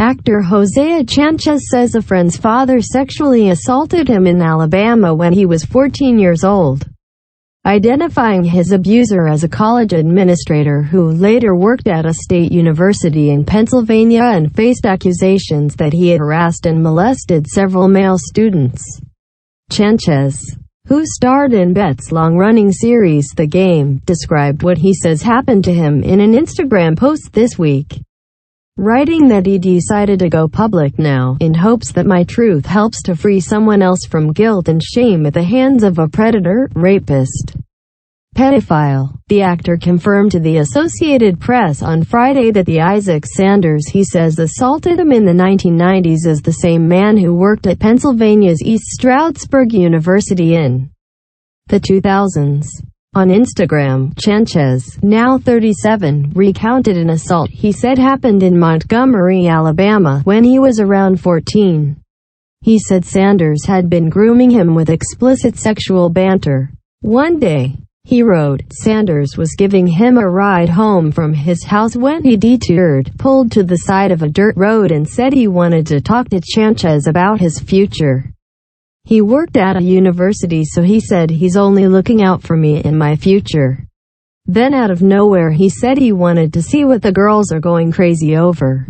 Actor Hosea Chanchez says a friend's father sexually assaulted him in Alabama when he was 14 years old, identifying his abuser as a college administrator who later worked at a state university in Pennsylvania and faced accusations that he had harassed and molested several male students. Chanchez, who starred in Bet's long-running series The Game, described what he says happened to him in an Instagram post this week, writing that he decided to go public now, in hopes that my truth helps to free someone else from guilt and shame at the hands of a predator, rapist, pedophile. The actor confirmed to the Associated Press on Friday that the Isaac Sanders he says assaulted him in the 1990s is the same man who worked at Pennsylvania's East Stroudsburg University in the 2000s. On Instagram, Chanchez, now 37, recounted an assault he said happened in Montgomery, Alabama, when he was around 14. He said Sanders had been grooming him with explicit sexual banter. One day, he wrote, Sanders was giving him a ride home from his house when he detoured, pulled to the side of a dirt road and said he wanted to talk to Chanchez about his future. He worked at a university, so he said he's only looking out for me in my future. Then out of nowhere he said he wanted to see what the girls are going crazy over.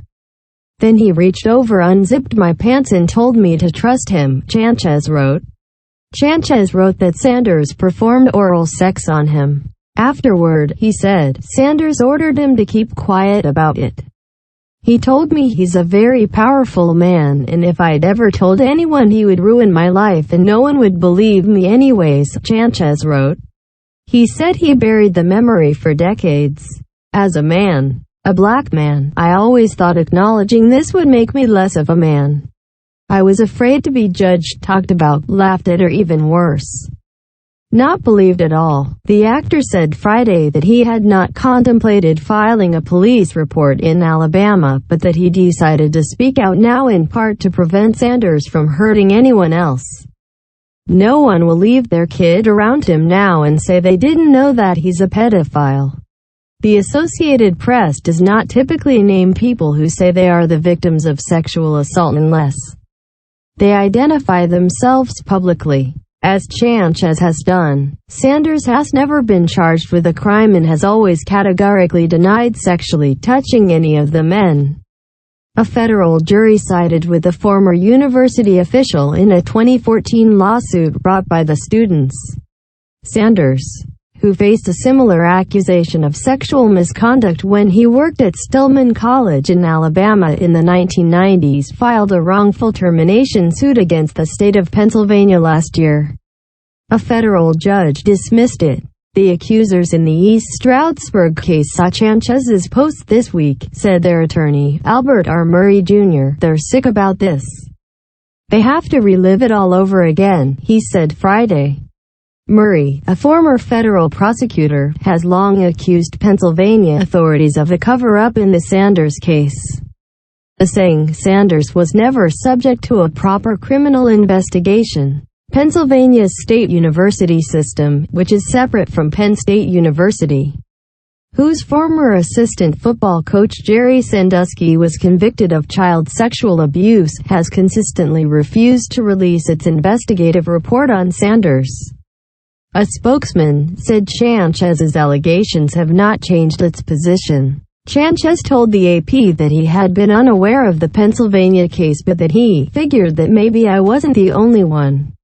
Then he reached over, unzipped my pants and told me to trust him, Chanchez wrote. Chanchez wrote that Sanders performed oral sex on him. Afterward, he said, Sanders ordered him to keep quiet about it. He told me he's a very powerful man, and if I'd ever told anyone he would ruin my life and no one would believe me anyways, Chanchez wrote. He said he buried the memory for decades. As a man, a black man, I always thought acknowledging this would make me less of a man. I was afraid to be judged, talked about, laughed at, or even worse, not believed at all. The actor said Friday that he had not contemplated filing a police report in Alabama, but that he decided to speak out now in part to prevent Sanders from hurting anyone else. No one will leave their kid around him now and say they didn't know that he's a pedophile. The Associated Press does not typically name people who say they are the victims of sexual assault unless they identify themselves publicly, as Chanchez has done. Sanders has never been charged with a crime and has always categorically denied sexually touching any of the men. A federal jury sided with the former university official in a 2014 lawsuit brought by the students. Sanders, who faced a similar accusation of sexual misconduct when he worked at Stillman College in Alabama in the 1990s, filed a wrongful termination suit against the state of Pennsylvania last year. A federal judge dismissed it. The accusers in the East Stroudsburg case saw Chanchez's post this week, said their attorney, Albert R. Murray Jr. They're sick about this. They have to relive it all over again, he said Friday. Murray, a former federal prosecutor, has long accused Pennsylvania authorities of a cover-up in the Sanders case, saying Sanders was never subject to a proper criminal investigation. Pennsylvania's state university system, which is separate from Penn State University, whose former assistant football coach Jerry Sandusky was convicted of child sexual abuse, has consistently refused to release its investigative report on Sanders. A spokesman said Chanchez's allegations have not changed its position. Chanchez told the AP that he had been unaware of the Pennsylvania case, but that he figured that maybe I wasn't the only one.